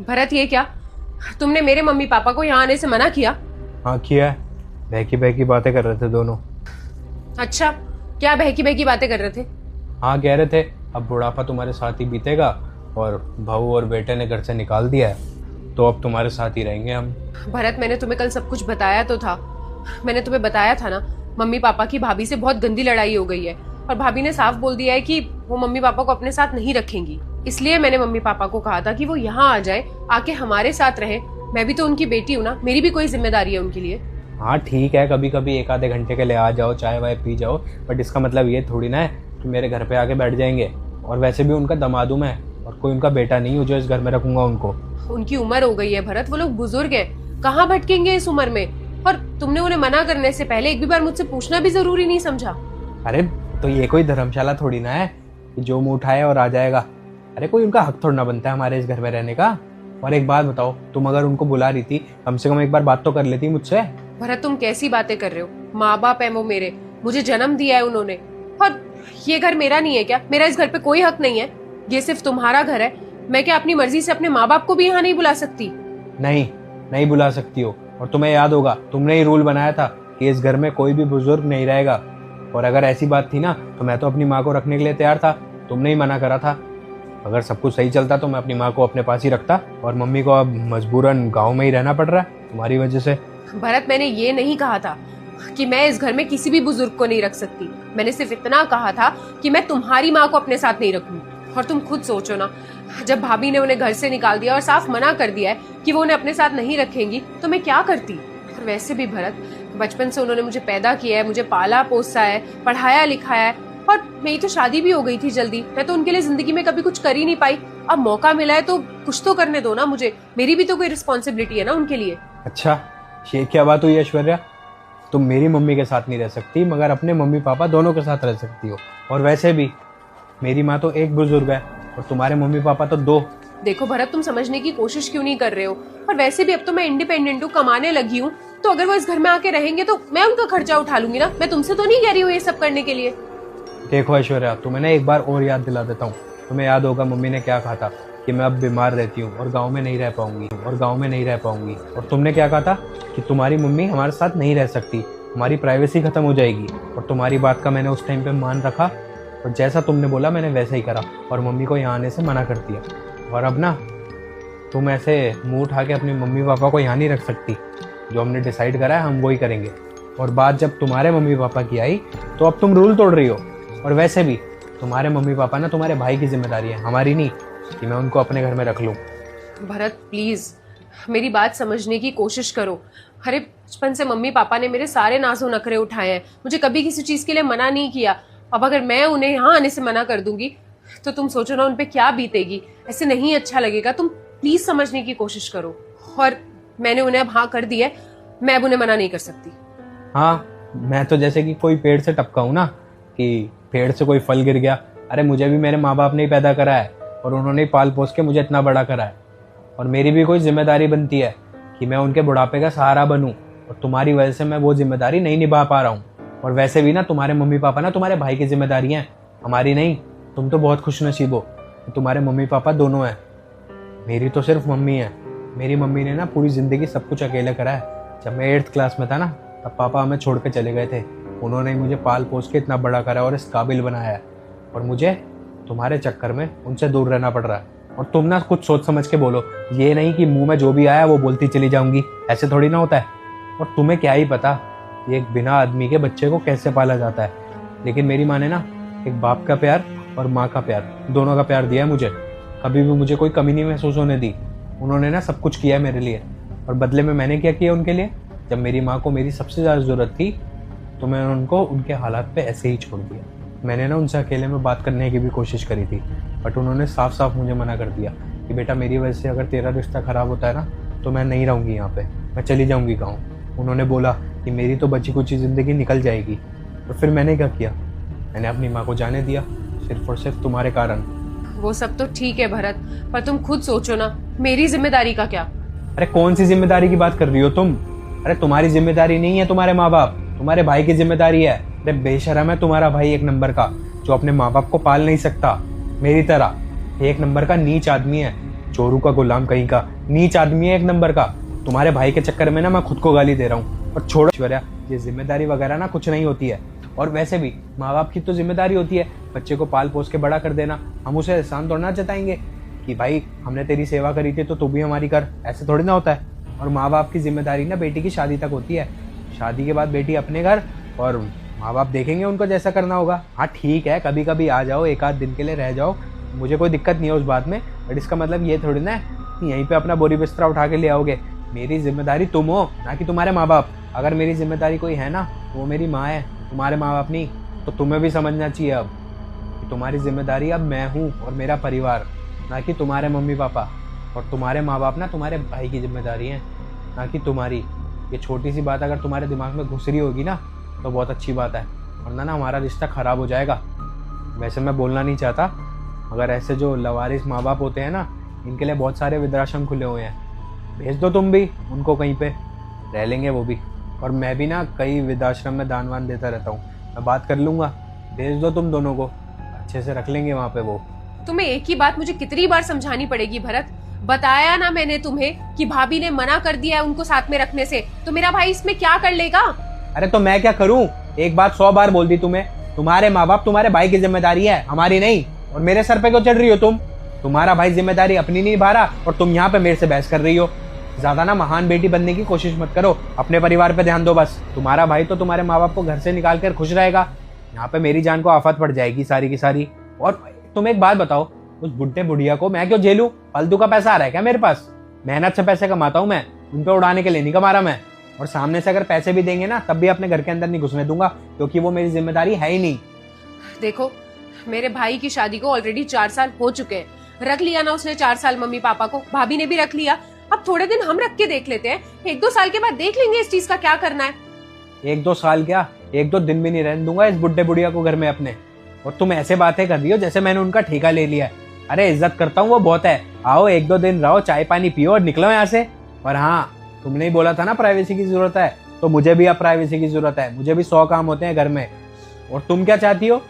भरत ये क्या, तुमने मेरे मम्मी पापा को यहाँ आने से मना किया? हाँ किया है। बहकी बहकी बातें कर रहे थे दोनों। अच्छा, क्या बहकी बहकी बातें कर रहे थे? हाँ कह रहे थे अब बुढ़ापा तुम्हारे साथ ही बीतेगा और बहू और बेटे ने घर से निकाल दिया है तो अब तुम्हारे साथ ही रहेंगे हम। भरत मैंने तुम्हें कल सब कुछ बताया तो था। मैंने तुम्हें बताया था ना, मम्मी पापा की भाभी से बहुत गंदी लड़ाई हो गई है और भाभी ने साफ बोल दिया है कि वो मम्मी पापा को अपने साथ नहीं रखेंगी। इसलिए मैंने मम्मी पापा को कहा था कि वो यहाँ आ जाए, आके हमारे साथ रहे। मैं भी तो उनकी बेटी हूँ ना, मेरी भी कोई जिम्मेदारी है उनके लिए। हाँ ठीक है, कभी कभी एक आधे घंटे के लिए आ जाओ, चाय वाय पी जाओ, बट इसका मतलब ये थोड़ी ना है कि मेरे घर पे आके बैठ जाएंगे। और वैसे भी उनका दमादू मैं और कोई उनका बेटा नहीं हूँ जो इस घर में रखूंगा उनको। उनकी उम्र हो गई है भरत, वो लोग बुजुर्ग है, कहाँ भटकेंगे इस उम्र में। और तुमने उन्हें मना करने से पहले एक भी बार मुझसे पूछना भी जरूरी नहीं समझा? अरे तो ये कोई धर्मशाला थोड़ी ना है कि जो मुंह उठाए और आ जाएगा। अरे कोई उनका हक थोड़ा ना बनता है हमारे इस घर में रहने का। और एक बात बताओ, तुम अगर उनको बुला रही थी कम से कम एक बार बात तो कर लेती मुझसे। भरत तुम कैसी बातें कर रहे हो? माँ बाप है वो मेरे, मुझे जन्म दिया है उन्होंने। और ये घर मेरा नहीं है क्या? मेरा इस घर पे कोई हक नहीं है? ये सिर्फ तुम्हारा घर है। मैं क्या अपनी मर्जी से अपने माँ बाप को भी यहाँ नहीं बुला सकती? नहीं, नहीं बुला सकती हो। और तुम्हें याद होगा तुमने ही रूल बनाया था कि इस घर में कोई भी बुजुर्ग नहीं रहेगा। और अगर ऐसी बात थी ना तो मैं तो अपनी माँ को रखने के लिए तैयार था, तुमने ही मना करा था। अगर सब कुछ सही चलता तो मैं अपनी माँ को अपने पास ही रखता, और मम्मी को अब मजबूरन गाँव में ही रहना पड़ रहा है तुम्हारी वजह से। भरत मैंने ये नहीं कहा था कि मैं इस घर में किसी भी बुजुर्ग को नहीं रख सकती। मैंने सिर्फ इतना कहा था कि मैं तुम्हारी माँ को अपने साथ नहीं रखूंगी। और तुम खुद सोचो ना, जब भाभी ने उन्हें घर से निकाल दिया और साफ मना कर दिया है कि वो उन्हें अपने साथ नहीं रखेंगी, तो मैं क्या करती? और वैसे भी भरत, बचपन से उन्होंने मुझे पैदा किया है, मुझे पाला पोसा है, पढ़ाया लिखाया है। और मेरी तो शादी भी हो गई थी जल्दी। मैं तो उनके लिए जिंदगी में कभी कुछ कर ही नहीं पाई। अब मौका मिला है तो कुछ तो करने दो ना मुझे। मेरी भी तो कोई रिस्पॉन्सिबिलिटी है ना उनके लिए। अच्छा, ये क्या बात हुई ऐश्वर्या? तुम मेरी मम्मी के साथ नहीं रह सकती मगर अपने मम्मी पापा दोनों के साथ रह सकती हो। और वैसे भी मेरी माँ तो एक बुजुर्ग है और तुम्हारे मम्मी पापा तो दो। देखो भरत, तुम समझने की कोशिश क्यों नहीं कर रहे हो? और वैसे भी अब तो मैं इंडिपेंडेंट हूँ, कमाने लगी हूँ। तो अगर वो इस घर में आके रहेंगे तो मैं उनका खर्चा उठा लूंगी ना। मैं तुमसे तो नहीं कह रही हूँ ये सब करने के लिए। देखो ऐश्वर्या, तुम्हें ना एक बार और याद दिला देता हूँ। तुम्हें याद होगा मम्मी ने क्या कहा था कि मैं अब बीमार रहती हूँ और गाँव में नहीं रह पाऊंगी। और तुमने क्या कहा था कि तुम्हारी मम्मी हमारे साथ नहीं रह सकती, हमारी प्राइवेसी खत्म हो जाएगी। और तुम्हारी बात का मैंने उस टाइम पे मान रखा और जैसा तुमने बोला मैंने वैसा ही करा और मम्मी को यहाँ आने से मना कर दिया। और अब ना तुम ऐसे मुंह उठा के अपनी मम्मी पापा को यहाँ नहीं रख सकती। जो हमने डिसाइड करा है हम वही करेंगे। और बात जब तुम्हारे मम्मी पापा की आई तो अब तुम रूल तोड़ रही हो। और वैसे भी तुम्हारे मम्मी पापा ना तुम्हारे भाई की जिम्मेदारी है, हमारी नहीं कि मैं उनको अपने घर में रख लूँ। भरत प्लीज मेरी बात समझने की कोशिश करो। अरे बचपन से मम्मी पापा ने मेरे सारे नाज़ो नखरे उठाए हैं, मुझे कभी किसी चीज के लिए मना नहीं किया। अब अगर मैं उन्हें यहाँ आने से मना कर दूंगी तो तुम सोचो ना उन पे क्या बीतेगी। ऐसे नहीं अच्छा लगेगा। तुम प्लीज समझने की कोशिश करो। और मैंने उन्हें अब हाँ कर दिया है, मैं अब उन्हें मना नहीं कर सकती। हाँ, मैं तो जैसे कि कोई पेड़ से टपका हूँ ना, कि पेड़ से कोई फल गिर गया। अरे मुझे भी मेरे माँ बाप ने ही पैदा करा है और उन्होंने ही पाल पोस के मुझे इतना बड़ा करा है। और मेरी भी कोई जिम्मेदारी बनती है कि मैं उनके बुढ़ापे का सहारा बनूं। और तुम्हारी वजह से मैं वो जिम्मेदारी नहीं निभा पा रहा हूँ। और वैसे भी ना तुम्हारे मम्मी पापा ना तुम्हारे भाई की जिम्मेदारी हैं, हमारी नहीं। तुम तो बहुत खुशनसीब हो, तुम्हारे मम्मी पापा दोनों हैं। मेरी तो सिर्फ मम्मी है। मेरी मम्मी ने ना पूरी ज़िंदगी सब कुछ अकेले करा है। जब मैं 8th क्लास में था ना तब पापा हमें छोड़ के चले गए थे। उन्होंने मुझे पाल पोस के इतना बड़ा करा और इस काबिल बनाया है। और मुझे तुम्हारे चक्कर में उनसे दूर रहना पड़ रहा है। और तुम ना कुछ सोच समझ के बोलो, ये नहीं कि मुंह में जो भी आया वो बोलती चली जाऊंगी। ऐसे थोड़ी ना होता है। और तुम्हें क्या ही पता ये एक बिना आदमी के बच्चे को कैसे पाला जाता है। लेकिन मेरी माँ ने ना एक बाप का प्यार और माँ का प्यार, दोनों का प्यार दिया है मुझे। कभी भी मुझे कोई कमी नहीं महसूस होने दी। उन्होंने ना सब कुछ किया है मेरे लिए। और बदले में मैंने क्या किया उनके लिए? जब मेरी माँ को मेरी सबसे ज़्यादा ज़रूरत थी तो मैंने उनको उनके हालात पे ऐसे ही छोड़ दिया। मैंने ना उनसे अकेले में बात करने की भी कोशिश करी थी, बट उन्होंने साफ साफ मुझे मना कर दिया कि बेटा मेरी वजह से अगर तेरा रिश्ता ख़राब होता है ना तो मैं नहीं रहूँगी यहाँ पे, मैं चली जाऊँगी गाँव। उन्होंने बोला कि मेरी तो बची कुची ज़िंदगी निकल जाएगी। तो फिर मैंने क्या किया? मैंने अपनी माँ को जाने दिया, सिर्फ और सिर्फ तुम्हारे कारण। वो सब तो ठीक है भरत, पर तुम खुद सोचो ना, मेरी जिम्मेदारी का क्या? अरे कौन सी जिम्मेदारी की बात कर रही हो तुम? अरे तुम्हारी जिम्मेदारी नहीं है तुम्हारे माँ बाप, तुम्हारे भाई की जिम्मेदारी है। अरे बेशरम है तुम्हारा भाई, एक नंबर का, जो अपने माँ बाप को पाल नहीं सकता। मेरी तरह एक नंबर का नीच आदमी है। चोरू का गुलाम कहीं का, नीच आदमी है एक नंबर का। तुम्हारे भाई के चक्कर में ना मैं खुद को गाली दे रहा हूँ। और छोड़ो ऐश्वर्या, ये जिम्मेदारी वगैरह ना कुछ नहीं होती है। और वैसे भी माँ बाप की तो जिम्मेदारी होती है बच्चे को पाल पोस के बड़ा कर देना। हम उसे एहसान थोड़ा ना जताएंगे कि भाई हमने तेरी सेवा करी थी तो तू भी हमारी कर, ऐसे थोड़ी ना होता है। और माँ बाप की जिम्मेदारी ना बेटी की शादी तक होती है। शादी के बाद बेटी अपने घर, और माँ बाप देखेंगे उनको जैसा करना होगा। हाँ ठीक है, कभी कभी आ जाओ, एक आध दिन के लिए रह जाओ, मुझे कोई दिक्कत नहीं है उस बात में। बट इसका मतलब ये थोड़ी ना है कि यहीं पे अपना बोरी बिस्तरा उठा के ले आओगे। मेरी जिम्मेदारी तुम हो, ना कि तुम्हारे माँ बाप। अगर मेरी जिम्मेदारी कोई है ना तो वो मेरी माँ है, तुम्हारे माँ बाप नहीं। तो तुम्हें भी समझना चाहिए अब कि तुम्हारी जिम्मेदारी अब मैं हूँ और मेरा परिवार, ना कि तुम्हारे मम्मी पापा। और तुम्हारे माँ बाप ना तुम्हारे भाई की जिम्मेदारी है, ना कि तुम्हारी। ये छोटी सी बात अगर तुम्हारे दिमाग में घुस रही होगी ना तो बहुत अच्छी बात है, वरना ना हमारा रिश्ता ख़राब हो जाएगा। वैसे मैं बोलना नहीं चाहता, मगर ऐसे जो लवारिस माँ बाप होते हैं ना, इनके लिए बहुत सारे वृद्धाश्रम खुले हुए हैं। भेज दो तुम भी उनको, कहीं पे रह लेंगे वो भी। और मैं भी ना कई वृद्धाश्रम में दान वान देता रहता हूँ, मैं बात कर लूँगा। भेज दो तुम दोनों को, अच्छे से रख लेंगे वहाँ पे वो। तुम्हें एक ही बात मुझे कितनी बार समझानी पड़ेगी भरत? बताया ना मैंने तुम्हें कि भाभी ने मना कर दिया है उनको साथ में रखने से, तो मेरा भाई इसमें क्या कर लेगा? अरे तो मैं क्या करूं? एक बात 100 बार बोल दी तुम्हें। तुम्हारे माँ बाप तुम्हारे भाई की जिम्मेदारी है, हमारी नहीं। और मेरे सर पे क्यों चढ़ रही हो तुम? तुम्हारा भाई जिम्मेदारी अपनी नहीं निभा रहा और तुम यहाँ पे मेरे से बहस कर रही हो। ज्यादा ना महान बेटी बनने की कोशिश मत करो, अपने परिवार पे ध्यान दो बस। तुम्हारा भाई तो तुम्हारे माँ बाप को घर से निकाल कर खुश रहेगा, यहाँ पे मेरी जान को आफत पड़ जाएगी सारी की सारी। और तुम एक बात बताओ, उस बुढ़े बुढ़िया को मैं क्यों झेलूं? फालतू का पैसा आ रहा है क्या मेरे पास? मेहनत से पैसे कमाता हूँ मैं, उन पे उड़ाने के लिए नहीं कमा रहा मैं। और सामने से अगर पैसे भी देंगे ना तब भी अपने घर के अंदर नहीं घुसने दूंगा, क्योंकि वो मेरी जिम्मेदारी है ही नहीं। देखो, मेरे भाई की शादी को ऑलरेडी 4 साल हो चुके हैं। रख लिया ना उसने 4 साल मम्मी पापा को, भाभी ने भी रख लिया। अब थोड़े दिन हम रख के देख लेते हैं, 1-2 साल के बाद देख लेंगे इस चीज का क्या करना है। 1-2 साल क्या, 1-2 दिन भी नहीं रहने दूंगा इस बुढ़े बुढ़िया को घर में अपने। और तुम ऐसे बातें कर रही हो जैसे मैंने उनका ठेका ले लिया है। अरे इज्जत करता हूँ वो बहुत है, आओ 1-2 दिन रहो, चाय पानी पियो और निकलो यहाँ से। और हाँ, तुमने ही बोला था ना प्राइवेसी की जरूरत है, तो मुझे भी अब प्राइवेसी की जरूरत है। मुझे भी 100 काम होते हैं घर में। और तुम क्या चाहती हो?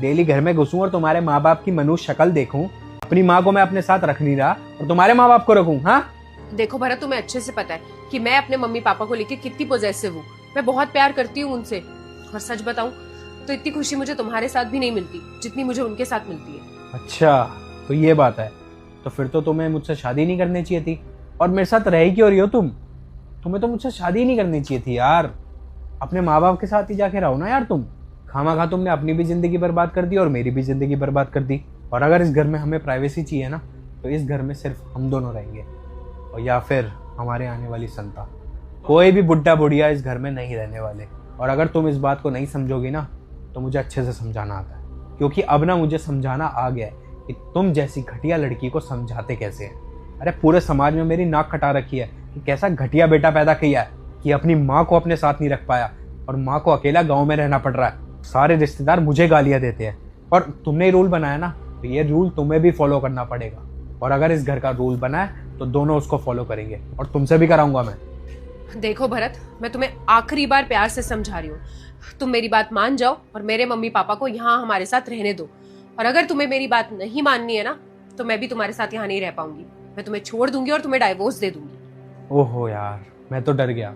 डेली घर में घुसूं और तुम्हारे माँ बाप की मनुष्य शक्ल देखूं? अपनी माँ को मैं अपने साथ रख नहीं रहा और तुम्हारे माँ बाप को रखूं? हाँ देखो भरत, तुम्हें अच्छे से पता है कि मैं अपने मम्मी पापा को लेकर कितनी पॉजेसिव हूँ। मैं बहुत प्यार करती हूँ उनसे, और सच बताऊं तो इतनी खुशी मुझे तुम्हारे साथ भी नहीं मिलती जितनी मुझे उनके साथ मिलती है। अच्छा, तो ये बात है। तो फिर तो तुम्हें मुझसे शादी नहीं करनी चाहिए थी, और मेरे साथ रह क्यों रही हो तुम? तुम्हें तो मुझसे शादी नहीं करनी चाहिए थी यार। अपने माँ बाप के साथ ही जाके रहो ना यार तुम। खामा तुमने अपनी भी जिंदगी बर्बाद कर दी और मेरी भी जिंदगी बर्बाद कर दी। और अगर इस घर में हमें प्राइवेसी चाहिए ना, तो इस घर में सिर्फ हम दोनों रहेंगे, और या फिर हमारे आने वाली संतान। कोई भी बुढ़ा बुढ़िया इस घर में नहीं रहने वाले। और अगर तुम इस बात को नहीं समझोगी ना तो मुझे अच्छे से समझाना आता है, क्योंकि अब ना मुझे समझाना आ गया है कि तुम जैसी घटिया लड़की को समझाते कैसे हैं। अरे पूरे समाज में मेरी नाक कटा रखी है कि कैसा घटिया बेटा पैदा किया है कि अपनी माँ को अपने साथ नहीं रख पाया और माँ को अकेला गाँव में रहना पड़ रहा है। सारे रिश्तेदार मुझे गालियाँ देते हैं, और तुमने रूल बनाया ना, तो ये रूल तुम्हें भी फॉलो करना पड़ेगा। और अगर इस घर का रूल बना है तो दोनों उसको फॉलो करेंगे, और तुमसे भी कराऊंगा मैं। देखो भरत, मैं तुम्हें आखिरी बार प्यार से समझा रही हूँ, तुम मेरी बात मान जाओ और मेरे मम्मी पापा को यहाँ हमारे साथ रहने दो। और अगर तुम्हें मेरी बात नहीं माननी है ना, तो मैं भी तुम्हारे साथ यहाँ नहीं रह पाऊंगी। मैं तुम्हें छोड़ दूंगी और तुम्हें डाइवोर्स दे दूंगी। ओहो यार, मैं तो डर गया।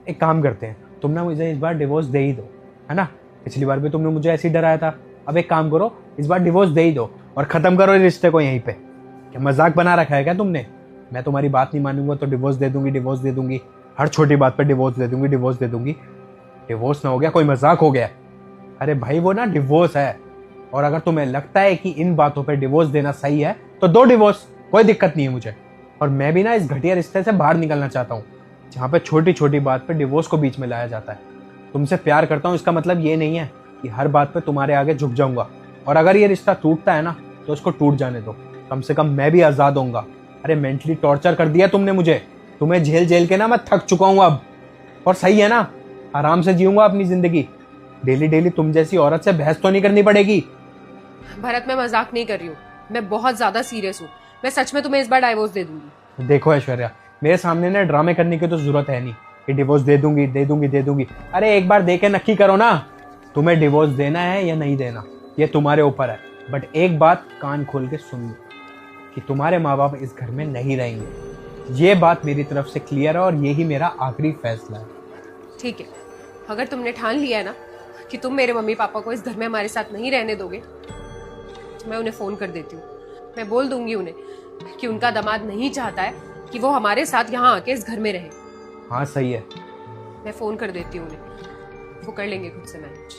एक काम करते हैं, तुम ना मुझे इस बार डिवोर्स दे ही दो, है ना? पिछली बार भी तुमने मुझे ऐसे ही डराया था। अब एक काम करो, इस बार डिवोर्स दे ही दो और खत्म करो इस रिश्ते को यहीं पे। क्या मजाक बना रखा है क्या तुमने? मैं तुम्हारी बात नहीं मानूंगा तो डिवोर्स दे दूंगी, डिवोर्स दे दूंगी, हर छोटी बात पे डिवोर्स दे दूंगी, डिवोर्स दे दूंगी। डिवोर्स ना हो गया, कोई मजाक हो गया? अरे भाई वो ना डिवोर्स है, और अगर तुम्हें लगता है कि इन बातों पे डिवोर्स देना सही है तो दो डिवोर्स, कोई दिक्कत नहीं है मुझे। और मैं भी ना इस घटिया रिश्ते से बाहर निकलना चाहता हूँ जहाँ पे छोटी छोटी बात पे डिवोर्स को बीच में लाया जाता है। तुमसे प्यार करता हूँ, इसका मतलब ये नहीं है कि हर बात पे तुम्हारे आगे झुक जाऊंगा। और अगर ये रिश्ता टूटता है ना तो उसको टूट जाने दो, कम से कम मैं भी आजाद होऊंगा। अरे मेंटली टॉर्चर कर दिया तुमने मुझे, तुम्हें झेल झेल के ना मैं थक चुका हूँ अब। और सही है ना, आराम से जीऊंगा अपनी जिंदगी। डेली डेली तुम जैसी औरत से बहस तो नहीं करनी पड़ेगी। भरत, मैं मजाक नहीं कर रही हूँ, मैं बहुत ज्यादा सीरियस हूँ। मैं सच में तुम्हें इस बार डाइवोर्स दे दूंगी। देखो ऐश्वर्या, मेरे सामने ना ड्रामे करने की तो जरूरत है नहीं कि डिवोर्स दे दूंगी दे दूंगी दे दूंगी। अरे एक बार दे के नक्की करो ना, तुम्हें डिवोर्स देना है या नहीं देना, ये तुम्हारे ऊपर है। बट एक बात कान खोल के सुन लो, कि तुम्हारे माँ बाप इस घर में नहीं रहेंगे। ये बात मेरी तरफ से क्लियर है और यही मेरा आखिरी फैसला है। ठीक है, अगर तुमने ठान लिया है ना कि तुम मेरे मम्मी पापा को इस घर में हमारे साथ नहीं रहने दोगे, तो मैं उन्हें फोन कर देती हूँ। मैं बोल दूंगी उन्हें कि उनका दामाद नहीं चाहता है कि वो हमारे साथ यहाँ आके इस घर में रहे। हाँ सही है। मैं फोन कर देती हूँ उन्हें, वो कर लेंगे खुद से मैनेज।